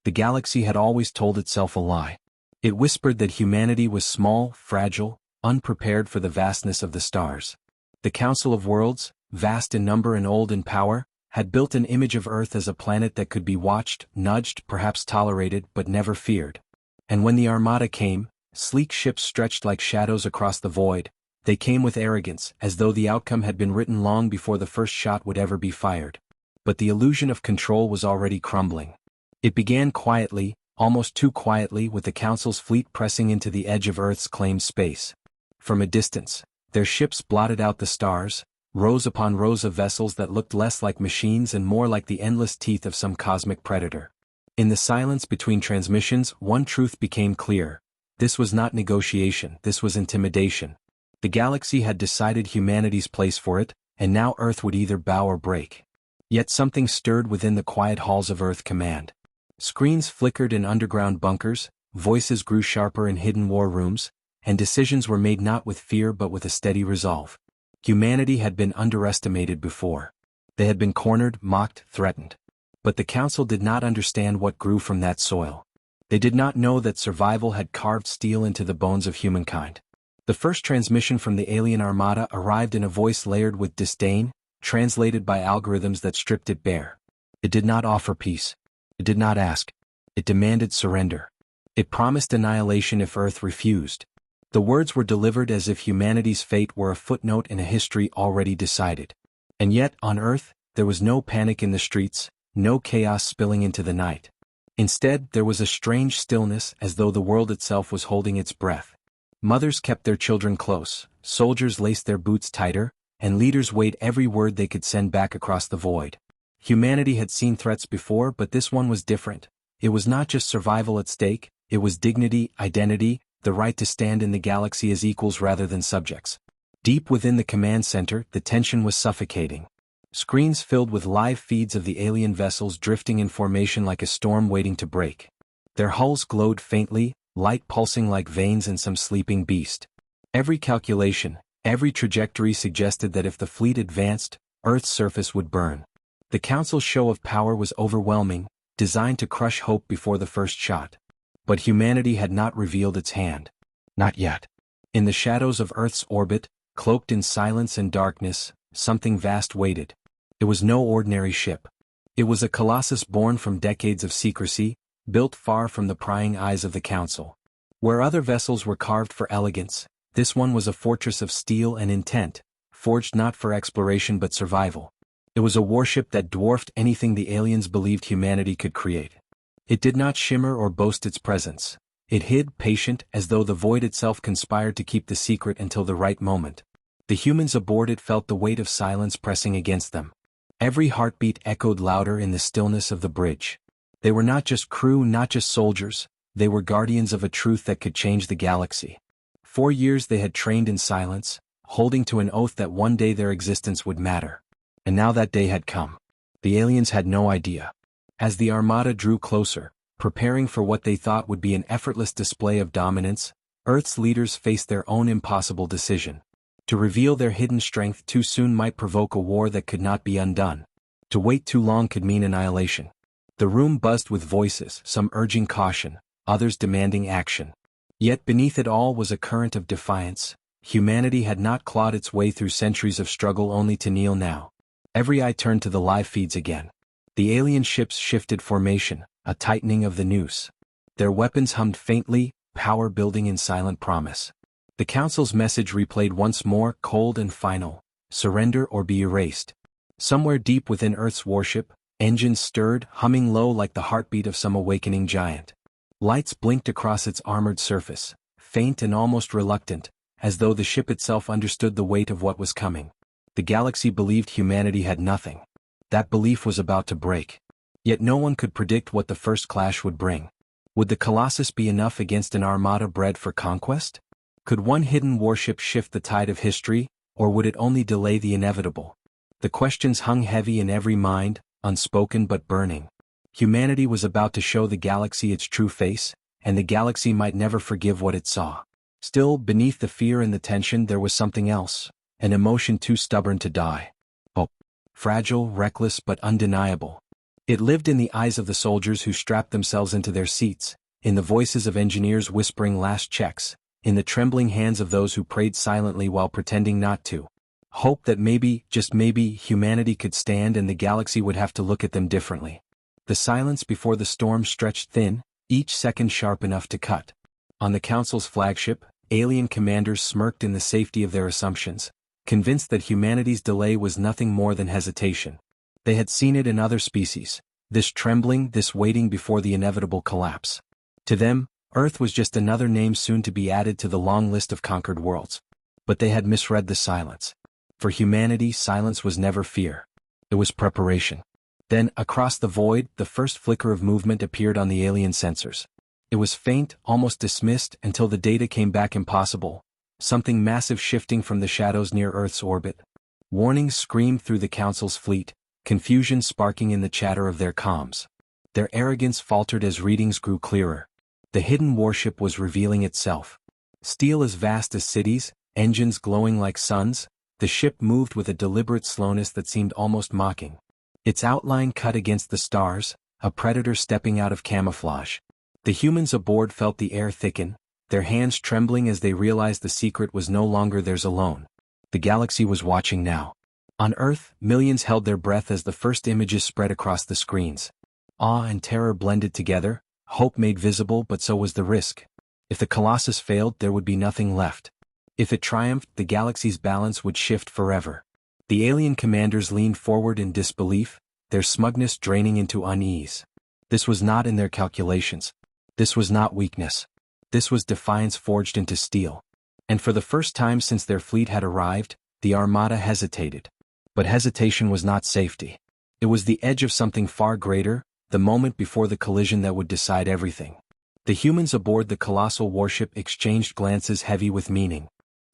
The galaxy had always told itself a lie. It whispered that humanity was small, fragile, unprepared for the vastness of the stars. The Council of Worlds, vast in number and old in power, had built an image of Earth as a planet that could be watched, nudged, perhaps tolerated, but never feared. And when the Armada came, sleek ships stretched like shadows across the void, they came with arrogance, as though the outcome had been written long before the first shot would ever be fired. But the illusion of control was already crumbling. It began quietly, almost too quietly, with the Council's fleet pressing into the edge of Earth's claimed space. From a distance, their ships blotted out the stars, rows upon rows of vessels that looked less like machines and more like the endless teeth of some cosmic predator. In the silence between transmissions, one truth became clear. This was not negotiation, this was intimidation. The galaxy had decided humanity's place for it, and now Earth would either bow or break. Yet something stirred within the quiet halls of Earth Command. Screens flickered in underground bunkers, voices grew sharper in hidden war rooms, and decisions were made not with fear but with a steady resolve. Humanity had been underestimated before. They had been cornered, mocked, threatened. But the Council did not understand what grew from that soil. They did not know that survival had carved steel into the bones of humankind. The first transmission from the alien Armada arrived in a voice layered with disdain, translated by algorithms that stripped it bare. It did not offer peace. It did not ask. It demanded surrender. It promised annihilation if Earth refused. The words were delivered as if humanity's fate were a footnote in a history already decided. And yet, on Earth, there was no panic in the streets, no chaos spilling into the night. Instead, there was a strange stillness, as though the world itself was holding its breath. Mothers kept their children close, soldiers laced their boots tighter, and leaders weighed every word they could send back across the void. Humanity had seen threats before, but this one was different. It was not just survival at stake, it was dignity, identity, the right to stand in the galaxy as equals rather than subjects. Deep within the command center, the tension was suffocating. Screens filled with live feeds of the alien vessels drifting in formation like a storm waiting to break. Their hulls glowed faintly, light pulsing like veins in some sleeping beast. Every calculation, every trajectory suggested that if the fleet advanced, Earth's surface would burn. The Council's show of power was overwhelming, designed to crush hope before the first shot. But humanity had not revealed its hand. Not yet. In the shadows of Earth's orbit, cloaked in silence and darkness, something vast waited. It was no ordinary ship. It was a colossus born from decades of secrecy, built far from the prying eyes of the Council. Where other vessels were carved for elegance, this one was a fortress of steel and intent, forged not for exploration but survival. It was a warship that dwarfed anything the aliens believed humanity could create. It did not shimmer or boast its presence. It hid, patient, as though the void itself conspired to keep the secret until the right moment. The humans aboard it felt the weight of silence pressing against them. Every heartbeat echoed louder in the stillness of the bridge. They were not just crew, not just soldiers, they were guardians of a truth that could change the galaxy. 4 years they had trained in silence, holding to an oath that one day their existence would matter. And now that day had come. The aliens had no idea. As the Armada drew closer, preparing for what they thought would be an effortless display of dominance, Earth's leaders faced their own impossible decision. To reveal their hidden strength too soon might provoke a war that could not be undone. To wait too long could mean annihilation. The room buzzed with voices, some urging caution, others demanding action. Yet beneath it all was a current of defiance. Humanity had not clawed its way through centuries of struggle only to kneel now. Every eye turned to the live feeds again. The alien ships shifted formation, a tightening of the noose. Their weapons hummed faintly, power building in silent promise. The Council's message replayed once more, cold and final: surrender or be erased. Somewhere deep within Earth's warship, engines stirred, humming low like the heartbeat of some awakening giant. Lights blinked across its armored surface, faint and almost reluctant, as though the ship itself understood the weight of what was coming. The galaxy believed humanity had nothing. That belief was about to break. Yet no one could predict what the first clash would bring. Would the Colossus be enough against an armada bred for conquest? Could one hidden warship shift the tide of history, or would it only delay the inevitable? The questions hung heavy in every mind, unspoken but burning. Humanity was about to show the galaxy its true face, and the galaxy might never forgive what it saw. Still, beneath the fear and the tension there was something else, an emotion too stubborn to die. Hope. Fragile, reckless but undeniable. It lived in the eyes of the soldiers who strapped themselves into their seats, in the voices of engineers whispering last checks, in the trembling hands of those who prayed silently while pretending not to. Hope that maybe, just maybe, humanity could stand and the galaxy would have to look at them differently. The silence before the storm stretched thin, each second sharp enough to cut. On the Council's flagship, alien commanders smirked in the safety of their assumptions, convinced that humanity's delay was nothing more than hesitation. They had seen it in other species, this trembling, this waiting before the inevitable collapse. To them, Earth was just another name soon to be added to the long list of conquered worlds. But they had misread the silence. For humanity, silence was never fear. It was preparation. Then, across the void, the first flicker of movement appeared on the alien sensors. It was faint, almost dismissed, until the data came back impossible. Something massive shifting from the shadows near Earth's orbit. Warnings screamed through the Council's fleet, confusion sparking in the chatter of their comms. Their arrogance faltered as readings grew clearer. The hidden warship was revealing itself. Steel as vast as cities, engines glowing like suns, the ship moved with a deliberate slowness that seemed almost mocking. Its outline cut against the stars, a predator stepping out of camouflage. The humans aboard felt the air thicken, their hands trembling as they realized the secret was no longer theirs alone. The galaxy was watching now. On Earth, millions held their breath as the first images spread across the screens. Awe and terror blended together, hope made visible, but so was the risk. If the Colossus failed, there would be nothing left. If it triumphed, the galaxy's balance would shift forever. The alien commanders leaned forward in disbelief, their smugness draining into unease. This was not in their calculations. This was not weakness. This was defiance forged into steel. And for the first time since their fleet had arrived, the Armada hesitated. But hesitation was not safety. It was the edge of something far greater, the moment before the collision that would decide everything. The humans aboard the colossal warship exchanged glances heavy with meaning.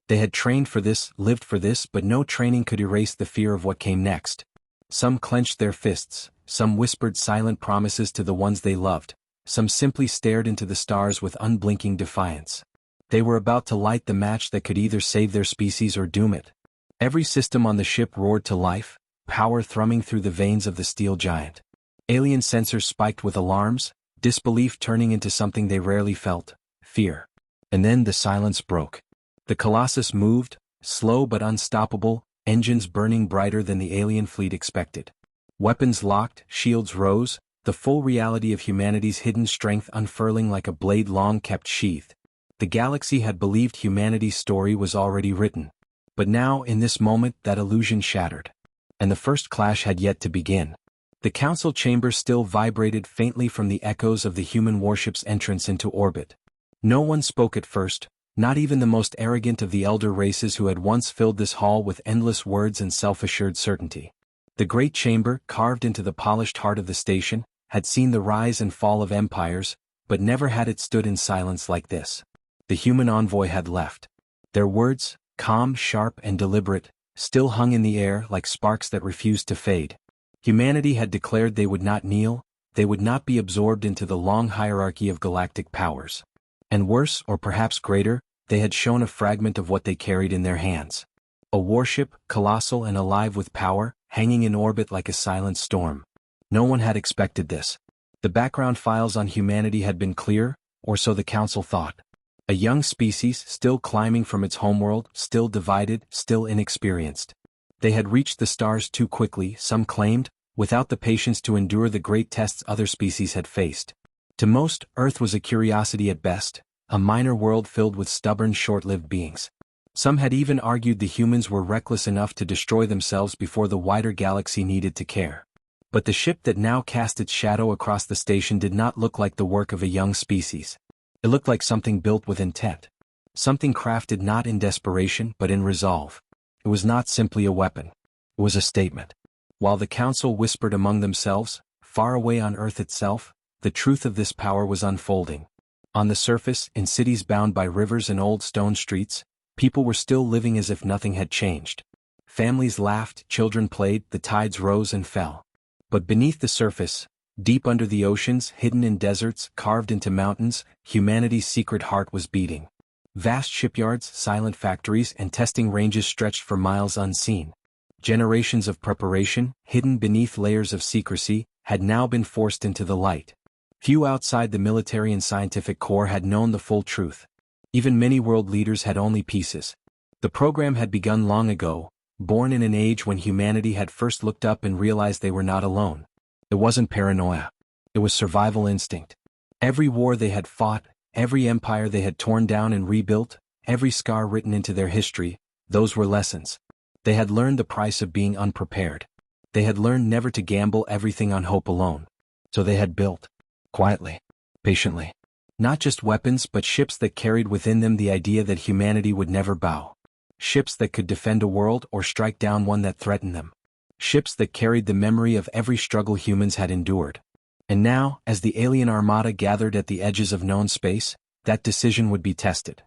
They had trained for this, lived for this, but no training could erase the fear of what came next. Some clenched their fists, some whispered silent promises to the ones they loved, some simply stared into the stars with unblinking defiance. They were about to light the match that could either save their species or doom it. Every system on the ship roared to life, power thrumming through the veins of the steel giant. Alien sensors spiked with alarms, disbelief turning into something they rarely felt, fear. And then the silence broke. The Colossus moved, slow but unstoppable, engines burning brighter than the alien fleet expected. Weapons locked, shields rose, the full reality of humanity's hidden strength unfurling like a blade long kept sheathed. The galaxy had believed humanity's story was already written. But now, in this moment, that illusion shattered. And the first clash had yet to begin. The council chamber still vibrated faintly from the echoes of the human warship's entrance into orbit. No one spoke at first, not even the most arrogant of the elder races who had once filled this hall with endless words and self-assured certainty. The great chamber, carved into the polished heart of the station, had seen the rise and fall of empires, but never had it stood in silence like this. The human envoy had left. Their words, calm, sharp, and deliberate, still hung in the air like sparks that refused to fade. Humanity had declared they would not kneel, they would not be absorbed into the long hierarchy of galactic powers. And worse, or perhaps greater, they had shown a fragment of what they carried in their hands. A warship, colossal and alive with power, hanging in orbit like a silent storm. No one had expected this. The background files on humanity had been clear, or so the council thought. A young species still climbing from its homeworld, still divided, still inexperienced. They had reached the stars too quickly, some claimed, without the patience to endure the great tests other species had faced. To most, Earth was a curiosity at best, a minor world filled with stubborn, short-lived beings. Some had even argued the humans were reckless enough to destroy themselves before the wider galaxy needed to care. But the ship that now cast its shadow across the station did not look like the work of a young species. It looked like something built with intent. Something crafted not in desperation but in resolve. It was not simply a weapon. It was a statement. While the council whispered among themselves, far away on Earth itself, the truth of this power was unfolding. On the surface, in cities bound by rivers and old stone streets, people were still living as if nothing had changed. Families laughed, children played, the tides rose and fell. But beneath the surface, deep under the oceans, hidden in deserts, carved into mountains, humanity's secret heart was beating. Vast shipyards, silent factories, and testing ranges stretched for miles unseen. Generations of preparation, hidden beneath layers of secrecy, had now been forced into the light. Few outside the military and scientific corps had known the full truth. Even many world leaders had only pieces. The program had begun long ago, born in an age when humanity had first looked up and realized they were not alone. It wasn't paranoia. It was survival instinct. Every war they had fought, every empire they had torn down and rebuilt, every scar written into their history, those were lessons. They had learned the price of being unprepared. They had learned never to gamble everything on hope alone. So they had built, quietly, patiently, not just weapons but ships that carried within them the idea that humanity would never bow. Ships that could defend a world or strike down one that threatened them. Ships that carried the memory of every struggle humans had endured. And now, as the alien armada gathered at the edges of known space, that decision would be tested.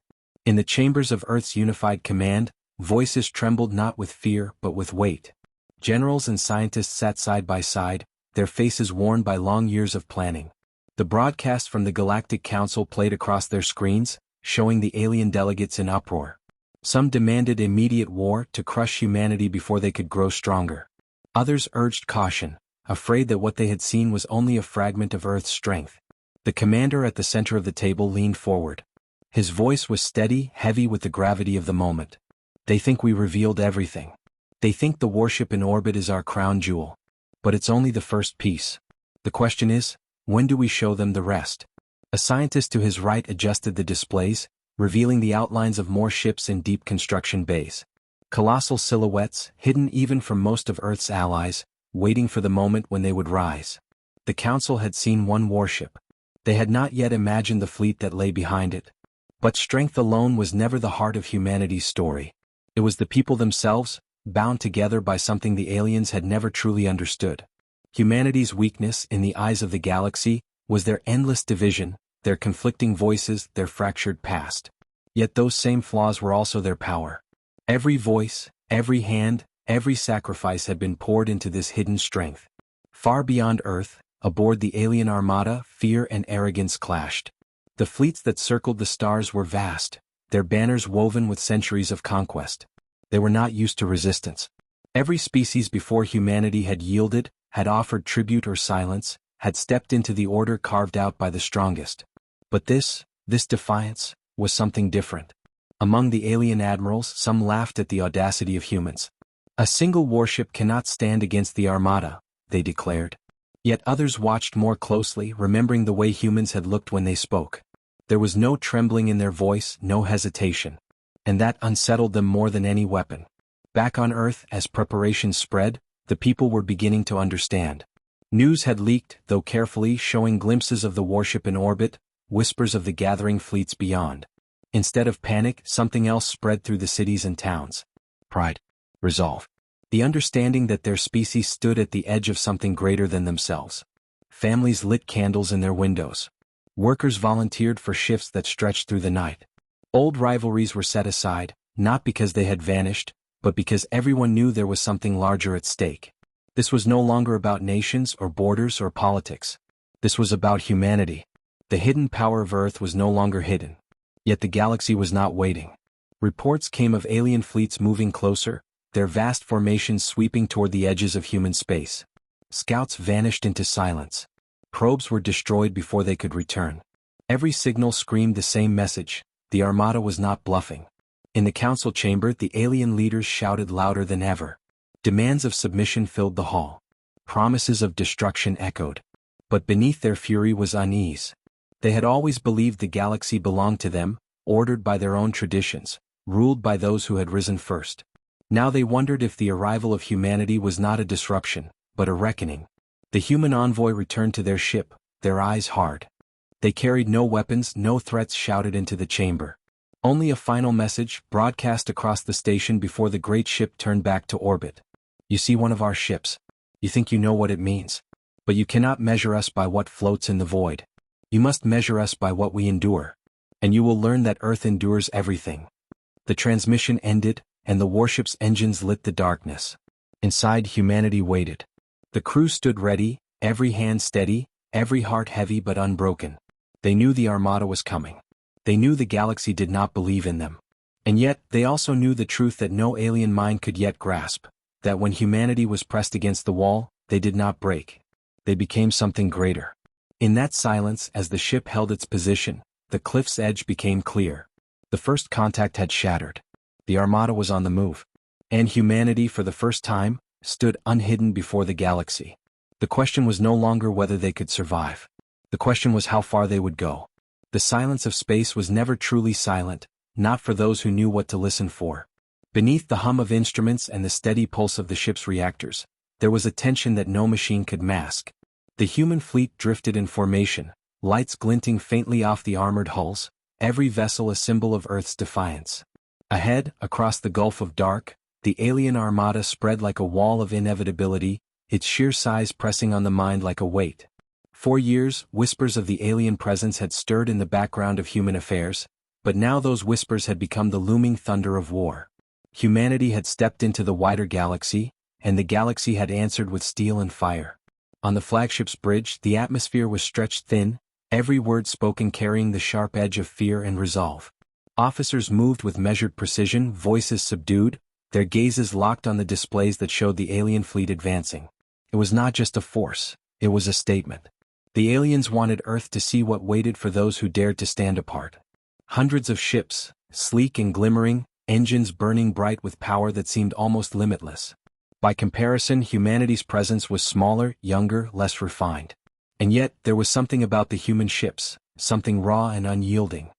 In the chambers of Earth's unified command, voices trembled not with fear but with weight. Generals and scientists sat side by side, their faces worn by long years of planning. The broadcast from the Galactic Council played across their screens, showing the alien delegates in uproar. Some demanded immediate war to crush humanity before they could grow stronger. Others urged caution, afraid that what they had seen was only a fragment of Earth's strength. The commander at the center of the table leaned forward. His voice was steady, heavy with the gravity of the moment. They think we revealed everything. They think the warship in orbit is our crown jewel. But it's only the first piece. The question is, when do we show them the rest? A scientist to his right adjusted the displays, revealing the outlines of more ships in deep construction bays. Colossal silhouettes, hidden even from most of Earth's allies, waiting for the moment when they would rise. The Council had seen one warship. They had not yet imagined the fleet that lay behind it. But strength alone was never the heart of humanity's story. It was the people themselves, bound together by something the aliens had never truly understood. Humanity's weakness, in the eyes of the galaxy, was their endless division, their conflicting voices, their fractured past. Yet those same flaws were also their power. Every voice, every hand, every sacrifice had been poured into this hidden strength. Far beyond Earth, aboard the alien armada, fear and arrogance clashed. The fleets that circled the stars were vast, their banners woven with centuries of conquest. They were not used to resistance. Every species before humanity had yielded, had offered tribute or silence, had stepped into the order carved out by the strongest. But this defiance, was something different. Among the alien admirals, some laughed at the audacity of humans. A single warship cannot stand against the Armada, they declared. Yet others watched more closely, remembering the way humans had looked when they spoke. There was no trembling in their voice, no hesitation. And that unsettled them more than any weapon. Back on Earth, as preparations spread, the people were beginning to understand. News had leaked, though carefully, showing glimpses of the warship in orbit, whispers of the gathering fleets beyond. Instead of panic, something else spread through the cities and towns. Pride. Resolve. The understanding that their species stood at the edge of something greater than themselves. Families lit candles in their windows. Workers volunteered for shifts that stretched through the night. Old rivalries were set aside, not because they had vanished, but because everyone knew there was something larger at stake. This was no longer about nations or borders or politics. This was about humanity. The hidden power of Earth was no longer hidden. Yet the galaxy was not waiting. Reports came of alien fleets moving closer, their vast formations sweeping toward the edges of human space. Scouts vanished into silence. Probes were destroyed before they could return. Every signal screamed the same message: the Armada was not bluffing. In the council chamber, the alien leaders shouted louder than ever. Demands of submission filled the hall. Promises of destruction echoed. But beneath their fury was unease. They had always believed the galaxy belonged to them, ordered by their own traditions, ruled by those who had risen first. Now they wondered if the arrival of humanity was not a disruption, but a reckoning. The human envoy returned to their ship, their eyes hard. They carried no weapons, no threats shouted into the chamber. Only a final message, broadcast across the station before the great ship turned back to orbit. You see one of our ships. You think you know what it means. But you cannot measure us by what floats in the void. You must measure us by what we endure. And you will learn that Earth endures everything. The transmission ended, and the warship's engines lit the darkness. Inside, humanity waited. The crew stood ready, every hand steady, every heart heavy but unbroken. They knew the Armada was coming. They knew the galaxy did not believe in them. And yet, they also knew the truth that no alien mind could yet grasp, that when humanity was pressed against the wall, they did not break. they became something greater. In that silence, as the ship held its position, the cliff's edge became clear. The first contact had shattered. The Armada was on the move. And humanity, for the first time, stood unhidden before the galaxy. The question was no longer whether they could survive. The question was how far they would go. The silence of space was never truly silent, not for those who knew what to listen for. Beneath the hum of instruments and the steady pulse of the ship's reactors, there was a tension that no machine could mask. The human fleet drifted in formation, lights glinting faintly off the armored hulls, every vessel a symbol of Earth's defiance. Ahead, across the gulf of dark, the alien armada spread like a wall of inevitability, its sheer size pressing on the mind like a weight. For years, whispers of the alien presence had stirred in the background of human affairs, but now those whispers had become the looming thunder of war. Humanity had stepped into the wider galaxy, and the galaxy had answered with steel and fire. On the flagship's bridge, the atmosphere was stretched thin, every word spoken carrying the sharp edge of fear and resolve. Officers moved with measured precision, voices subdued, their gazes locked on the displays that showed the alien fleet advancing. It was not just a force, it was a statement. The aliens wanted Earth to see what waited for those who dared to stand apart. Hundreds of ships, sleek and glimmering, engines burning bright with power that seemed almost limitless. By comparison, humanity's presence was smaller, younger, less refined. And yet, there was something about the human ships, something raw and unyielding.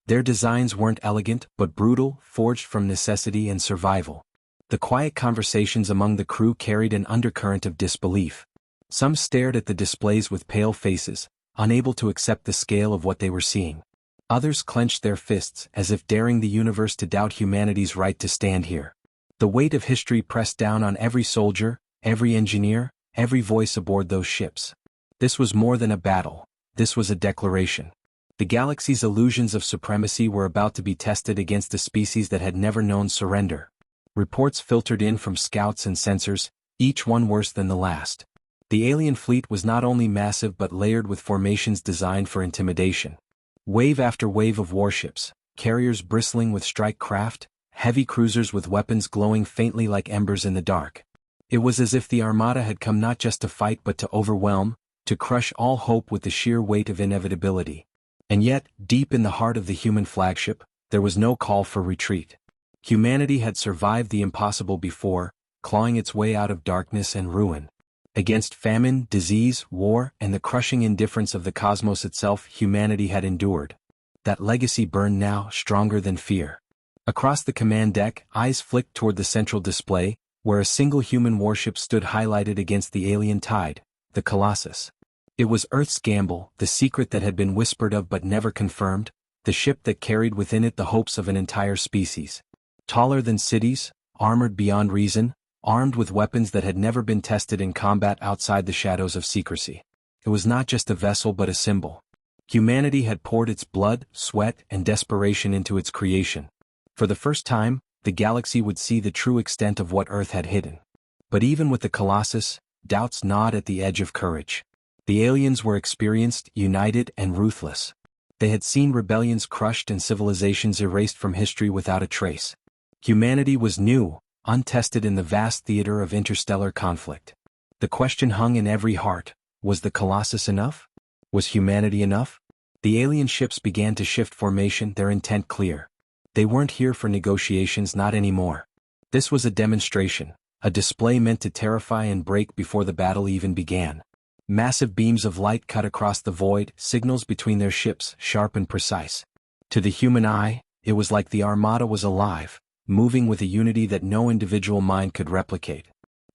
Their designs weren't elegant, but brutal, forged from necessity and survival. The quiet conversations among the crew carried an undercurrent of disbelief. Some stared at the displays with pale faces, unable to accept the scale of what they were seeing. Others clenched their fists as if daring the universe to doubt humanity's right to stand here. The weight of history pressed down on every soldier, every engineer, every voice aboard those ships. This was more than a battle, this was a declaration. The galaxy's illusions of supremacy were about to be tested against a species that had never known surrender. Reports filtered in from scouts and sensors, each one worse than the last. The alien fleet was not only massive but layered with formations designed for intimidation. Wave after wave of warships, carriers bristling with strike craft, heavy cruisers with weapons glowing faintly like embers in the dark. It was as if the Armada had come not just to fight but to overwhelm, to crush all hope with the sheer weight of inevitability. And yet, deep in the heart of the human flagship, there was no call for retreat. Humanity had survived the impossible before, clawing its way out of darkness and ruin. Against famine, disease, war, and the crushing indifference of the cosmos itself, humanity had endured. That legacy burned now, stronger than fear. Across the command deck, eyes flicked toward the central display, where a single human warship stood highlighted against the alien tide, the Colossus. It was Earth's gamble, the secret that had been whispered of but never confirmed, the ship that carried within it the hopes of an entire species. Taller than cities, armored beyond reason, armed with weapons that had never been tested in combat outside the shadows of secrecy. It was not just a vessel but a symbol. Humanity had poured its blood, sweat, and desperation into its creation. For the first time, the galaxy would see the true extent of what Earth had hidden. But even with the Colossus, doubts gnawed at the edge of courage. The aliens were experienced, united, and ruthless. They had seen rebellions crushed and civilizations erased from history without a trace. Humanity was new, untested in the vast theater of interstellar conflict. The question hung in every heart, was the Colossus enough? Was humanity enough? The alien ships began to shift formation, their intent clear. They weren't here for negotiations, not anymore. This was a demonstration, a display meant to terrify and break before the battle even began. Massive beams of light cut across the void, signals between their ships, sharp and precise. To the human eye, it was like the Armada was alive, moving with a unity that no individual mind could replicate.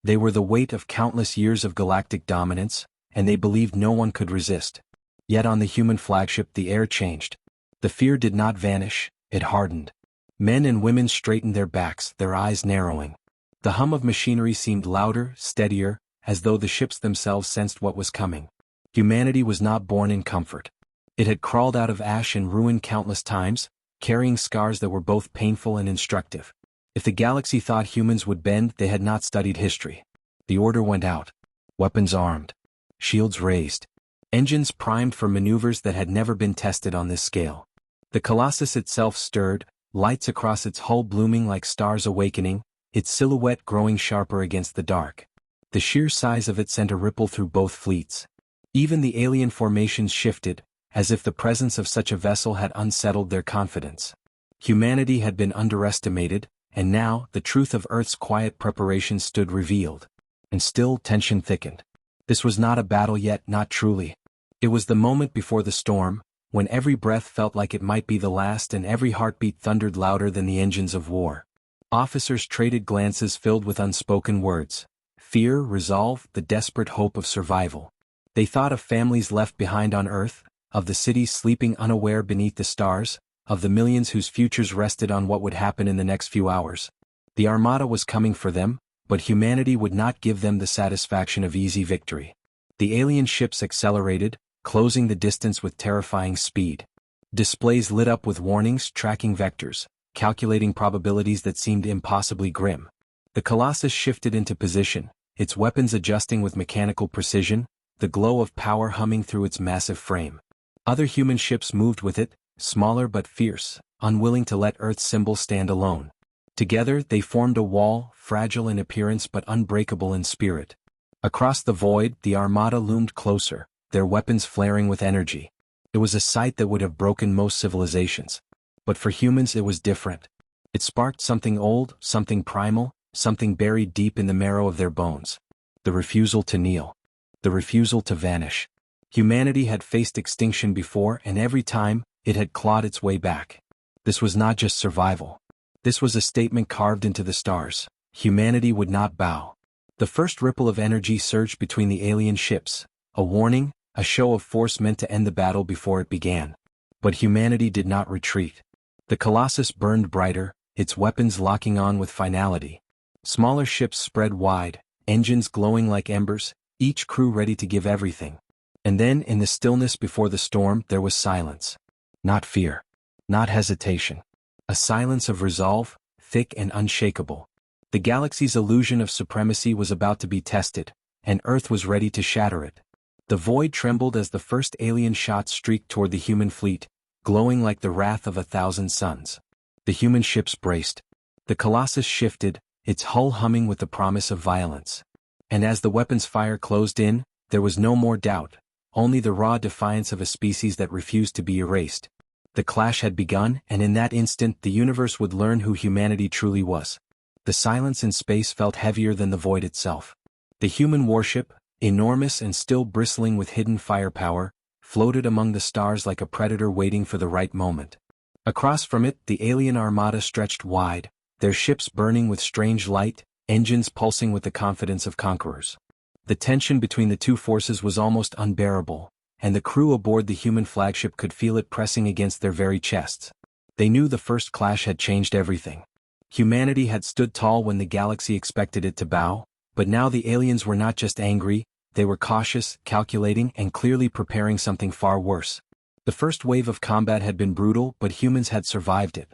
They were the weight of countless years of galactic dominance, and they believed no one could resist. Yet on the human flagship the air changed. The fear did not vanish, it hardened. Men and women straightened their backs, their eyes narrowing. The hum of machinery seemed louder, steadier, as though the ships themselves sensed what was coming. Humanity was not born in comfort. It had crawled out of ash and ruin countless times, carrying scars that were both painful and instructive. If the galaxy thought humans would bend, they had not studied history. The order went out. Weapons armed. Shields raised. Engines primed for maneuvers that had never been tested on this scale. The Colossus itself stirred, lights across its hull blooming like stars awakening, its silhouette growing sharper against the dark. The sheer size of it sent a ripple through both fleets. Even the alien formations shifted, as if the presence of such a vessel had unsettled their confidence. Humanity had been underestimated, and now the truth of Earth's quiet preparation stood revealed. And still tension thickened. This was not a battle yet, not truly. It was the moment before the storm, when every breath felt like it might be the last and every heartbeat thundered louder than the engines of war. Officers traded glances filled with unspoken words. Fear, resolve, the desperate hope of survival. They thought of families left behind on Earth, of the cities sleeping unaware beneath the stars, of the millions whose futures rested on what would happen in the next few hours. The Armada was coming for them, but humanity would not give them the satisfaction of easy victory. The alien ships accelerated, closing the distance with terrifying speed. Displays lit up with warnings, tracking vectors, calculating probabilities that seemed impossibly grim. The Colossus shifted into position, its weapons adjusting with mechanical precision, the glow of power humming through its massive frame. Other human ships moved with it, smaller but fierce, unwilling to let Earth's symbol stand alone. Together they formed a wall, fragile in appearance but unbreakable in spirit. Across the void, the Armada loomed closer, their weapons flaring with energy. It was a sight that would have broken most civilizations. But for humans it was different. It sparked something old, something primal, something buried deep in the marrow of their bones. The refusal to kneel. The refusal to vanish. Humanity had faced extinction before, and every time, it had clawed its way back. This was not just survival. This was a statement carved into the stars. Humanity would not bow. The first ripple of energy surged between the alien ships, a warning, a show of force meant to end the battle before it began. But humanity did not retreat. The Colossus burned brighter, its weapons locking on with finality. Smaller ships spread wide, engines glowing like embers, each crew ready to give everything. And then, in the stillness before the storm, there was silence. Not fear. Not hesitation. A silence of resolve, thick and unshakable. The galaxy's illusion of supremacy was about to be tested, and Earth was ready to shatter it. The void trembled as the first alien shot streaked toward the human fleet, glowing like the wrath of 1,000 suns. The human ships braced. The Colossus shifted, its hull humming with the promise of violence. And as the weapon's fire closed in, there was no more doubt, only the raw defiance of a species that refused to be erased. The clash had begun, and in that instant the universe would learn who humanity truly was. The silence in space felt heavier than the void itself. The human warship, enormous and still bristling with hidden firepower, floated among the stars like a predator waiting for the right moment. Across from it, the alien Armada stretched wide, their ships burning with strange light, engines pulsing with the confidence of conquerors. The tension between the two forces was almost unbearable, and the crew aboard the human flagship could feel it pressing against their very chests. They knew the first clash had changed everything. Humanity had stood tall when the galaxy expected it to bow, but now the aliens were not just angry, they were cautious, calculating, and clearly preparing something far worse. The first wave of combat had been brutal, but humans had survived it.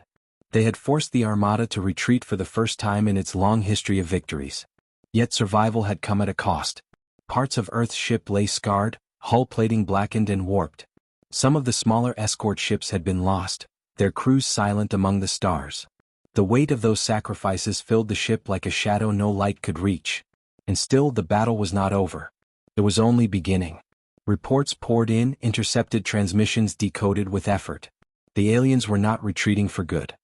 They had forced the Armada to retreat for the first time in its long history of victories. Yet survival had come at a cost. Parts of Earth's ship lay scarred, hull plating blackened and warped. Some of the smaller escort ships had been lost, their crews silent among the stars. The weight of those sacrifices filled the ship like a shadow no light could reach. And still the battle was not over. It was only beginning. Reports poured in, intercepted transmissions decoded with effort. The aliens were not retreating for good.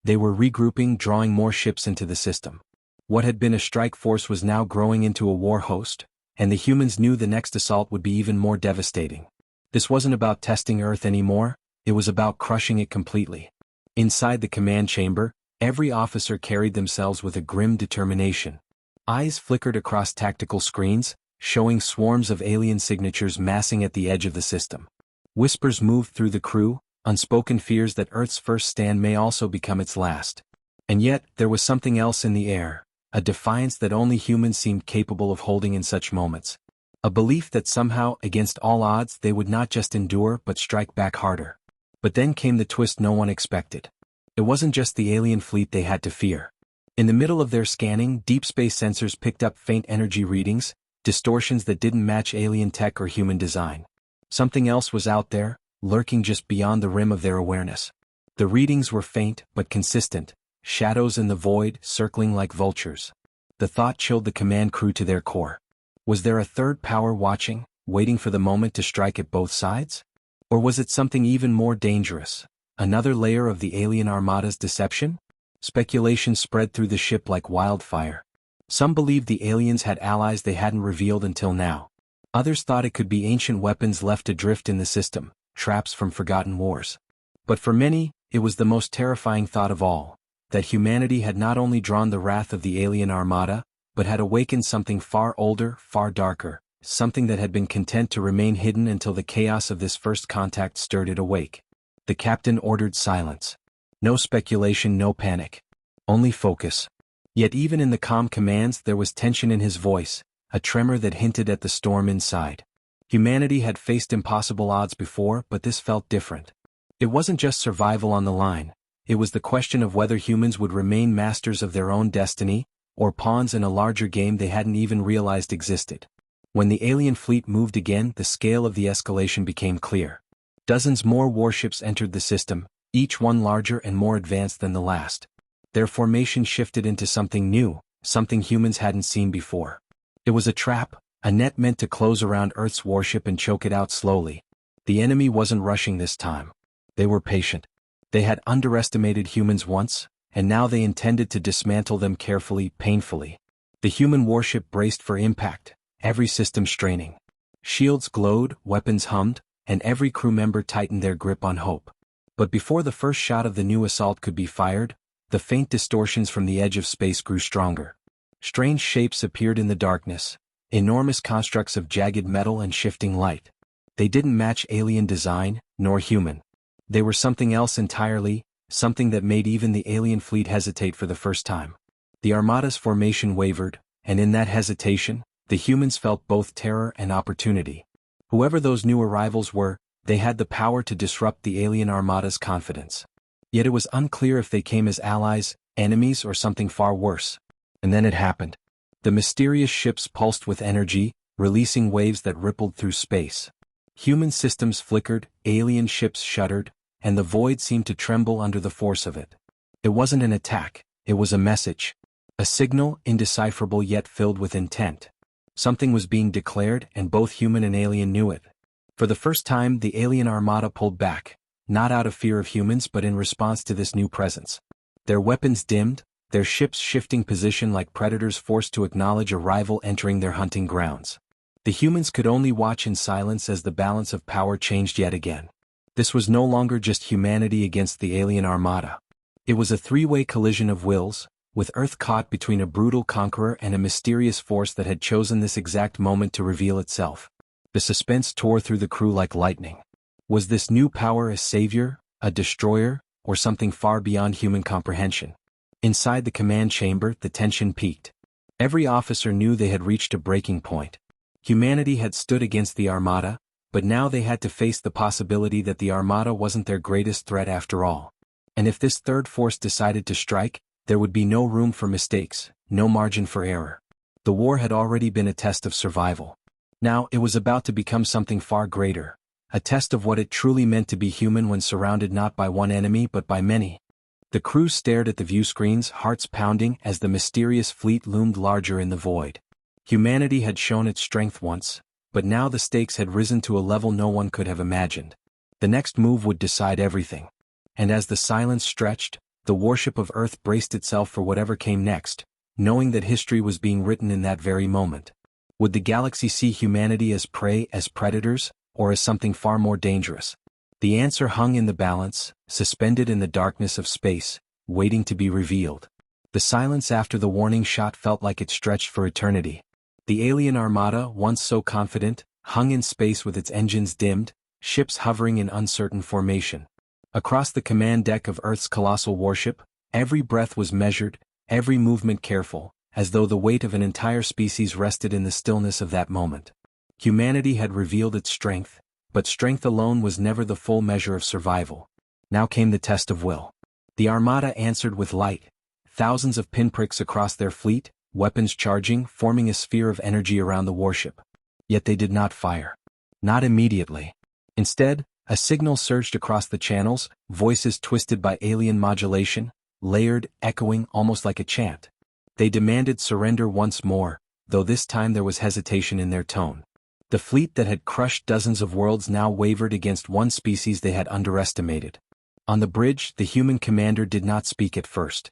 They were regrouping, drawing more ships into the system. What had been a strike force was now growing into a war host, and the humans knew the next assault would be even more devastating. This wasn't about testing Earth anymore, it was about crushing it completely. Inside the command chamber, every officer carried themselves with a grim determination. Eyes flickered across tactical screens, showing swarms of alien signatures massing at the edge of the system. Whispers moved through the crew, unspoken fears that Earth's first stand may also become its last. And yet, there was something else in the air, a defiance that only humans seemed capable of holding in such moments. A belief that somehow, against all odds, they would not just endure but strike back harder. But then came the twist no one expected. It wasn't just the alien fleet they had to fear. In the middle of their scanning, deep space sensors picked up faint energy readings, distortions that didn't match alien tech or human design. Something else was out there, lurking just beyond the rim of their awareness. The readings were faint but consistent, shadows in the void circling like vultures. The thought chilled the command crew to their core. Was there a third power watching, waiting for the moment to strike at both sides? Or was it something even more dangerous, another layer of the alien armada's deception? Speculation spread through the ship like wildfire. Some believed the aliens had allies they hadn't revealed until now. Others thought it could be ancient weapons left adrift in the system, traps from forgotten wars. But for many, it was the most terrifying thought of all, that humanity had not only drawn the wrath of the alien armada, but had awakened something far older, far darker, something that had been content to remain hidden until the chaos of this first contact stirred it awake. The captain ordered silence. No speculation, no panic. Only focus. Yet even in the calm commands there was tension in his voice, a tremor that hinted at the storm inside. Humanity had faced impossible odds before, but this felt different. It wasn't just survival on the line, it was the question of whether humans would remain masters of their own destiny, or pawns in a larger game they hadn't even realized existed. When the alien fleet moved again, the scale of the escalation became clear. Dozens more warships entered the system, each one larger and more advanced than the last. Their formation shifted into something new, something humans hadn't seen before. It was a trap, a net meant to close around Earth's warship and choke it out slowly. The enemy wasn't rushing this time. They were patient. They had underestimated humans once, and now they intended to dismantle them carefully, painfully. The human warship braced for impact, every system straining. Shields glowed, weapons hummed, and every crew member tightened their grip on hope. But before the first shot of the new assault could be fired, the faint distortions from the edge of space grew stronger. Strange shapes appeared in the darkness, enormous constructs of jagged metal and shifting light. They didn't match alien design, nor human. They were something else entirely, something that made even the alien fleet hesitate for the first time. The Armada's formation wavered, and in that hesitation, the humans felt both terror and opportunity. Whoever those new arrivals were, they had the power to disrupt the alien Armada's confidence. Yet it was unclear if they came as allies, enemies, or something far worse. And then it happened. The mysterious ships pulsed with energy, releasing waves that rippled through space. Human systems flickered, alien ships shuddered, and the void seemed to tremble under the force of it. It wasn't an attack, it was a message. A signal, indecipherable yet filled with intent. Something was being declared, and both human and alien knew it. For the first time, the alien armada pulled back, not out of fear of humans but in response to this new presence. Their weapons dimmed, their ships shifting position like predators forced to acknowledge a rival entering their hunting grounds. The humans could only watch in silence as the balance of power changed yet again. This was no longer just humanity against the alien armada. It was a three-way collision of wills, with Earth caught between a brutal conqueror and a mysterious force that had chosen this exact moment to reveal itself. The suspense tore through the crew like lightning. Was this new power a savior, a destroyer, or something far beyond human comprehension? Inside the command chamber, the tension peaked. Every officer knew they had reached a breaking point. Humanity had stood against the Armada, but now they had to face the possibility that the Armada wasn't their greatest threat after all. And if this third force decided to strike, there would be no room for mistakes, no margin for error. The war had already been a test of survival. Now it was about to become something far greater, a test of what it truly meant to be human when surrounded not by one enemy but by many. The crew stared at the view screens, hearts pounding as the mysterious fleet loomed larger in the void. Humanity had shown its strength once, but now the stakes had risen to a level no one could have imagined. The next move would decide everything. And as the silence stretched, the warship of Earth braced itself for whatever came next, knowing that history was being written in that very moment. Would the galaxy see humanity as prey, as predators, or as something far more dangerous? The answer hung in the balance, suspended in the darkness of space, waiting to be revealed. The silence after the warning shot felt like it stretched for eternity. The alien armada, once so confident, hung in space with its engines dimmed, ships hovering in uncertain formation. Across the command deck of Earth's colossal warship, every breath was measured, every movement careful, as though the weight of an entire species rested in the stillness of that moment. Humanity had revealed its strength, but strength alone was never the full measure of survival. Now came the test of will. The Armada answered with light, thousands of pinpricks across their fleet, weapons charging, forming a sphere of energy around the warship. Yet they did not fire. Not immediately. Instead, a signal surged across the channels, voices twisted by alien modulation, layered, echoing almost like a chant. They demanded surrender once more, though this time there was hesitation in their tone. The fleet that had crushed dozens of worlds now wavered against one species they had underestimated. On the bridge, the human commander did not speak at first.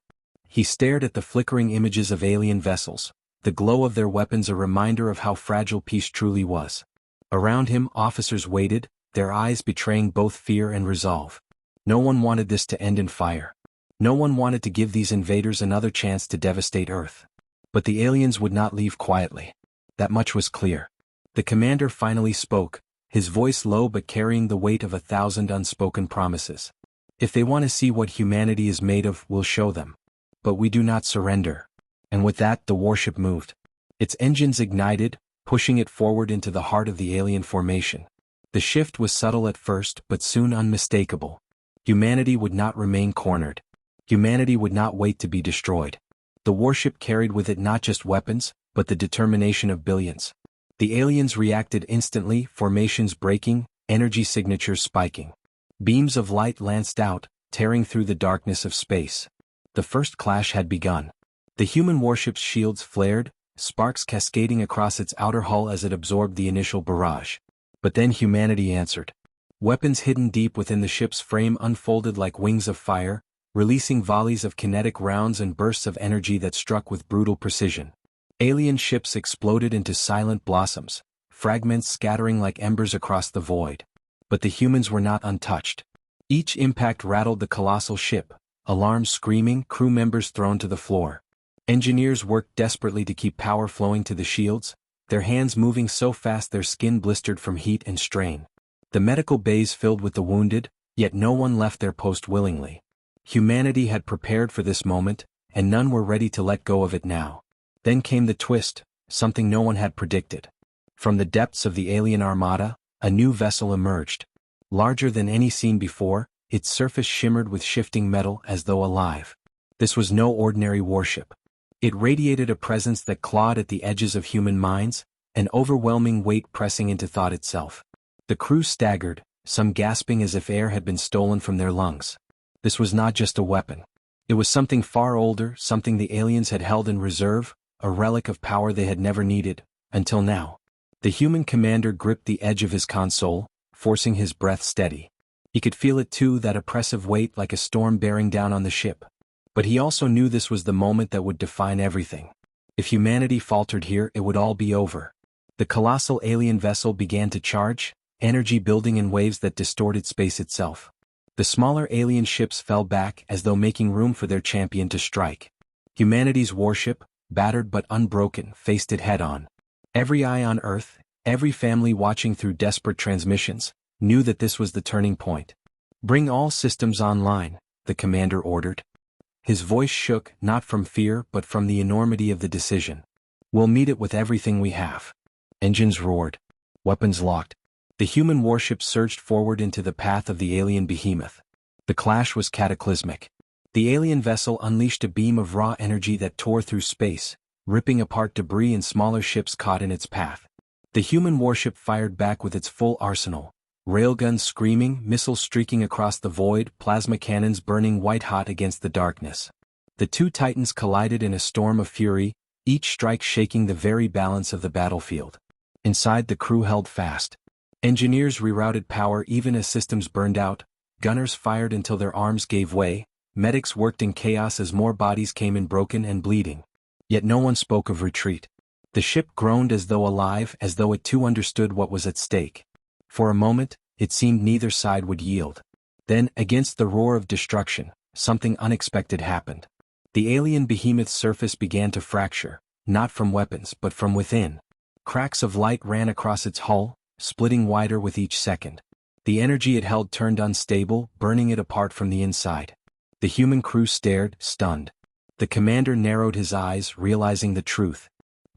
He stared at the flickering images of alien vessels, the glow of their weapons a reminder of how fragile peace truly was. Around him, officers waited, their eyes betraying both fear and resolve. No one wanted this to end in fire. No one wanted to give these invaders another chance to devastate Earth. But the aliens would not leave quietly. That much was clear. The commander finally spoke, his voice low but carrying the weight of 1,000 unspoken promises. If they want to see what humanity is made of, we'll show them. But we do not surrender. And with that, the warship moved. Its engines ignited, pushing it forward into the heart of the alien formation. The shift was subtle at first, but soon unmistakable. Humanity would not remain cornered. Humanity would not wait to be destroyed. The warship carried with it not just weapons, but the determination of billions. The aliens reacted instantly, formations breaking, energy signatures spiking. Beams of light lanced out, tearing through the darkness of space. The first clash had begun. The human warship's shields flared, sparks cascading across its outer hull as it absorbed the initial barrage. But then humanity answered. Weapons hidden deep within the ship's frame unfolded like wings of fire, releasing volleys of kinetic rounds and bursts of energy that struck with brutal precision. Alien ships exploded into silent blossoms, fragments scattering like embers across the void. But the humans were not untouched. Each impact rattled the colossal ship, alarms screaming, crew members thrown to the floor. Engineers worked desperately to keep power flowing to the shields, their hands moving so fast their skin blistered from heat and strain. The medical bays filled with the wounded, yet no one left their post willingly. Humanity had prepared for this moment, and none were ready to let go of it now. Then came the twist, something no one had predicted. From the depths of the alien Armada, a new vessel emerged. Larger than any seen before, its surface shimmered with shifting metal as though alive. This was no ordinary warship. It radiated a presence that clawed at the edges of human minds, an overwhelming weight pressing into thought itself. The crew staggered, some gasping as if air had been stolen from their lungs. This was not just a weapon. It was something far older, something the aliens had held in reserve, a relic of power they had never needed, until now. The human commander gripped the edge of his console, forcing his breath steady. He could feel it too, that oppressive weight like a storm bearing down on the ship. But he also knew this was the moment that would define everything. If humanity faltered here, it would all be over. The colossal alien vessel began to charge, energy building in waves that distorted space itself. The smaller alien ships fell back as though making room for their champion to strike. Humanity's warship, battered but unbroken, faced it head-on. Every eye on Earth, every family watching through desperate transmissions, knew that this was the turning point. "Bring all systems online," the commander ordered. His voice shook, not from fear but from the enormity of the decision. "We'll meet it with everything we have." Engines roared. Weapons locked. The human warship surged forward into the path of the alien behemoth. The clash was cataclysmic. The alien vessel unleashed a beam of raw energy that tore through space, ripping apart debris and smaller ships caught in its path. The human warship fired back with its full arsenal, railguns screaming, missiles streaking across the void, plasma cannons burning white-hot against the darkness. The two titans collided in a storm of fury, each strike shaking the very balance of the battlefield. Inside, the crew held fast. Engineers rerouted power even as systems burned out, gunners fired until their arms gave way, medics worked in chaos as more bodies came in broken and bleeding. Yet no one spoke of retreat. The ship groaned as though alive, as though it too understood what was at stake. For a moment, it seemed neither side would yield. Then, against the roar of destruction, something unexpected happened. The alien behemoth's surface began to fracture, not from weapons but from within. Cracks of light ran across its hull, splitting wider with each second. The energy it held turned unstable, burning it apart from the inside. The human crew stared, stunned. The commander narrowed his eyes, realizing the truth.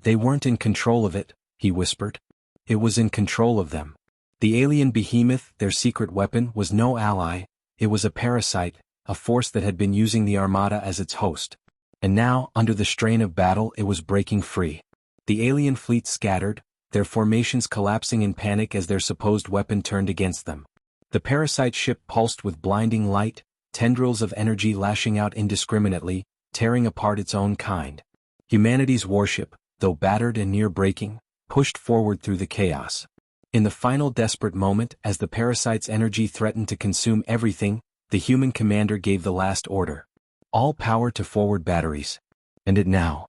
They weren't in control of it, he whispered. It was in control of them. The alien behemoth, their secret weapon, was no ally, it was a parasite, a force that had been using the Armada as its host. And now, under the strain of battle, it was breaking free. The alien fleet scattered, their formations collapsing in panic as their supposed weapon turned against them. The parasite ship pulsed with blinding light, tendrils of energy lashing out indiscriminately, tearing apart its own kind. Humanity's warship, though battered and near breaking, pushed forward through the chaos. In the final desperate moment, as the parasite's energy threatened to consume everything, the human commander gave the last order. All power to forward batteries. And it now.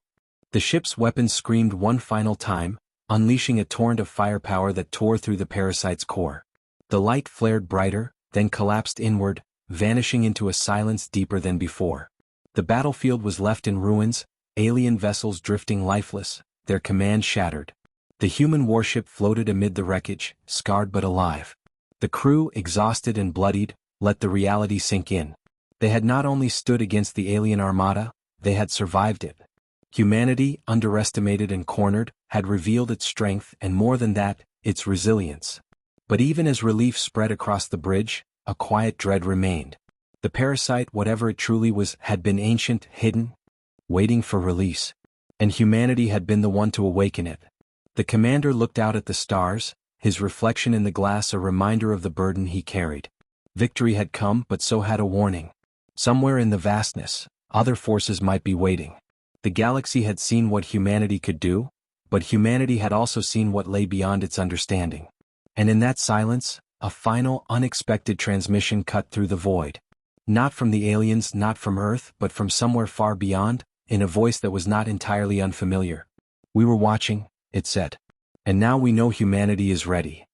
The ship's weapons screamed one final time, unleashing a torrent of firepower that tore through the parasite's core. The light flared brighter, then collapsed inward, vanishing into a silence deeper than before. The battlefield was left in ruins, alien vessels drifting lifeless, their command shattered. The human warship floated amid the wreckage, scarred but alive. The crew, exhausted and bloodied, let the reality sink in. They had not only stood against the alien armada, they had survived it. Humanity, underestimated and cornered, had revealed its strength and, more than that, its resilience. But even as relief spread across the bridge, a quiet dread remained. The parasite, whatever it truly was, had been ancient, hidden, waiting for release. And humanity had been the one to awaken it. The commander looked out at the stars, his reflection in the glass a reminder of the burden he carried. Victory had come, but so had a warning. Somewhere in the vastness, other forces might be waiting. The galaxy had seen what humanity could do, but humanity had also seen what lay beyond its understanding. And in that silence, a final, unexpected transmission cut through the void. Not from the aliens, not from Earth, but from somewhere far beyond, in a voice that was not entirely unfamiliar. "We were watching," it said. "And now we know humanity is ready."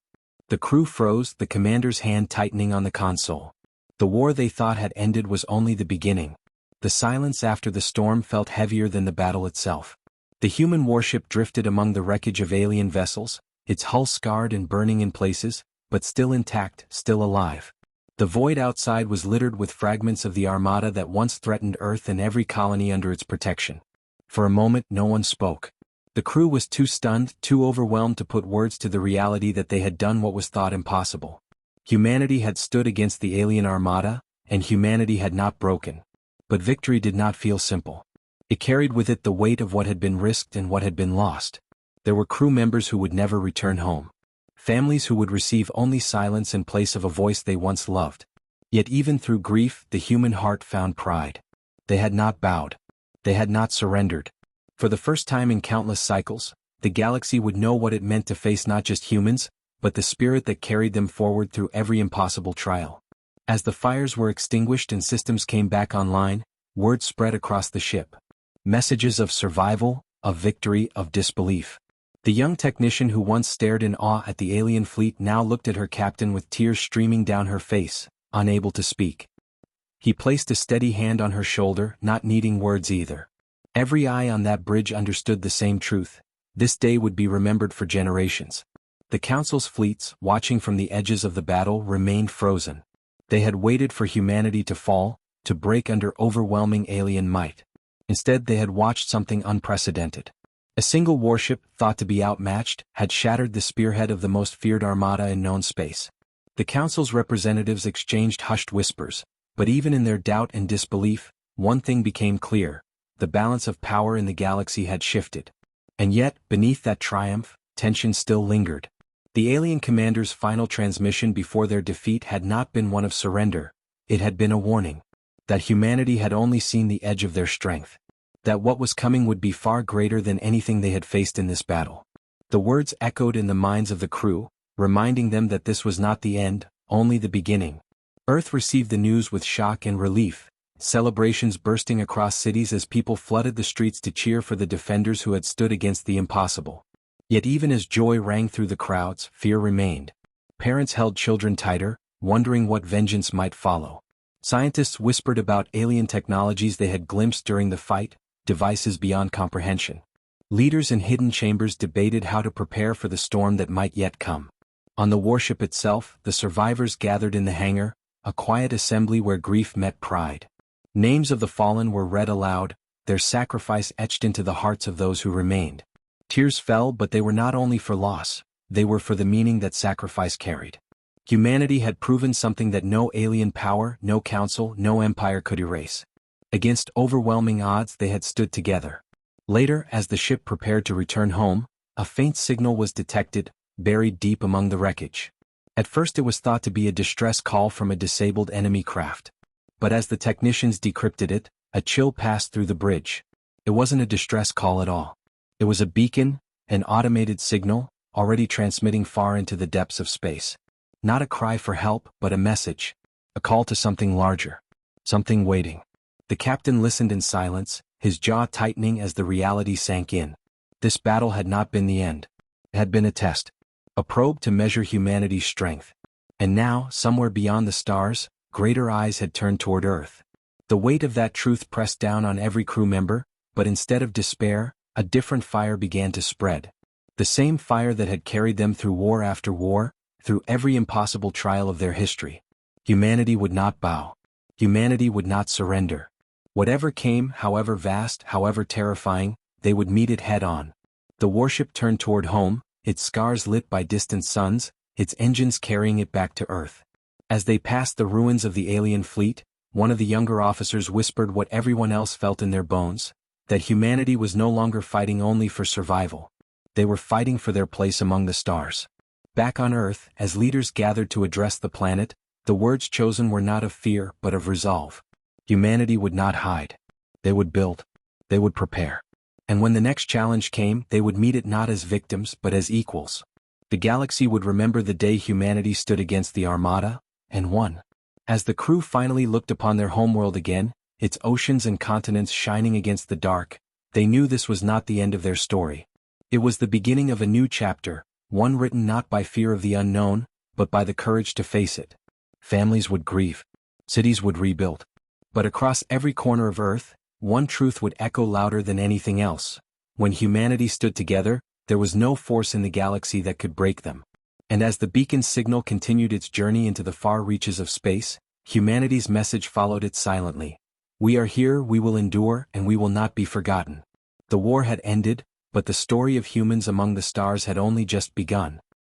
The crew froze, the commander's hand tightening on the console. The war they thought had ended was only the beginning. The silence after the storm felt heavier than the battle itself. The human warship drifted among the wreckage of alien vessels, its hull scarred and burning in places, but still intact, still alive. The void outside was littered with fragments of the armada that once threatened Earth and every colony under its protection. For a moment no one spoke. The crew was too stunned, too overwhelmed to put words to the reality that they had done what was thought impossible. Humanity had stood against the alien armada, and humanity had not broken. But victory did not feel simple. It carried with it the weight of what had been risked and what had been lost. There were crew members who would never return home. Families who would receive only silence in place of a voice they once loved. Yet even through grief, the human heart found pride. They had not bowed. They had not surrendered. For the first time in countless cycles, the galaxy would know what it meant to face not just humans, but the spirit that carried them forward through every impossible trial. As the fires were extinguished and systems came back online, word spread across the ship. Messages of survival, of victory, of disbelief. The young technician who once stared in awe at the alien fleet now looked at her captain with tears streaming down her face, unable to speak. He placed a steady hand on her shoulder, not needing words either. Every eye on that bridge understood the same truth. This day would be remembered for generations. The Council's fleets, watching from the edges of the battle, remained frozen. They had waited for humanity to fall, to break under overwhelming alien might. Instead, they had watched something unprecedented. A single warship, thought to be outmatched, had shattered the spearhead of the most feared armada in known space. The Council's representatives exchanged hushed whispers, but even in their doubt and disbelief, one thing became clear: the balance of power in the galaxy had shifted. And yet, beneath that triumph, tension still lingered. The alien commander's final transmission before their defeat had not been one of surrender, it had been a warning. That humanity had only seen the edge of their strength. That what was coming would be far greater than anything they had faced in this battle. The words echoed in the minds of the crew, reminding them that this was not the end, only the beginning. Earth received the news with shock and relief, celebrations bursting across cities as people flooded the streets to cheer for the defenders who had stood against the impossible. Yet even as joy rang through the crowds, fear remained. Parents held children tighter, wondering what vengeance might follow. Scientists whispered about alien technologies they had glimpsed during the fight, devices beyond comprehension. Leaders in hidden chambers debated how to prepare for the storm that might yet come. On the warship itself, the survivors gathered in the hangar, a quiet assembly where grief met pride. Names of the fallen were read aloud, their sacrifice etched into the hearts of those who remained. Tears fell, but they were not only for loss, they were for the meaning that sacrifice carried. Humanity had proven something that no alien power, no council, no empire could erase. Against overwhelming odds they had stood together. Later, as the ship prepared to return home, a faint signal was detected, buried deep among the wreckage. At first it was thought to be a distress call from a disabled enemy craft. But as the technicians decrypted it, a chill passed through the bridge. It wasn't a distress call at all. It was a beacon, an automated signal, already transmitting far into the depths of space. Not a cry for help, but a message. A call to something larger. Something waiting. The captain listened in silence, his jaw tightening as the reality sank in. This battle had not been the end. It had been a test. A probe to measure humanity's strength. And now, somewhere beyond the stars, greater eyes had turned toward Earth. The weight of that truth pressed down on every crew member, but instead of despair, a different fire began to spread. The same fire that had carried them through war after war, through every impossible trial of their history. Humanity would not bow. Humanity would not surrender. Whatever came, however vast, however terrifying, they would meet it head-on. The warship turned toward home, its scars lit by distant suns, its engines carrying it back to Earth. As they passed the ruins of the alien fleet, one of the younger officers whispered what everyone else felt in their bones, that humanity was no longer fighting only for survival. They were fighting for their place among the stars. Back on Earth, as leaders gathered to address the planet, the words chosen were not of fear but of resolve. Humanity would not hide. They would build. They would prepare. And when the next challenge came, they would meet it not as victims but as equals. The galaxy would remember the day humanity stood against the Armada, and won. As the crew finally looked upon their homeworld again, its oceans and continents shining against the dark, they knew this was not the end of their story. It was the beginning of a new chapter, one written not by fear of the unknown, but by the courage to face it. Families would grieve. Cities would rebuild. But across every corner of Earth, one truth would echo louder than anything else. When humanity stood together, there was no force in the galaxy that could break them. And as the beacon's signal continued its journey into the far reaches of space, humanity's message followed it silently. We are here, we will endure, and we will not be forgotten. The war had ended, but the story of humans among the stars had only just begun.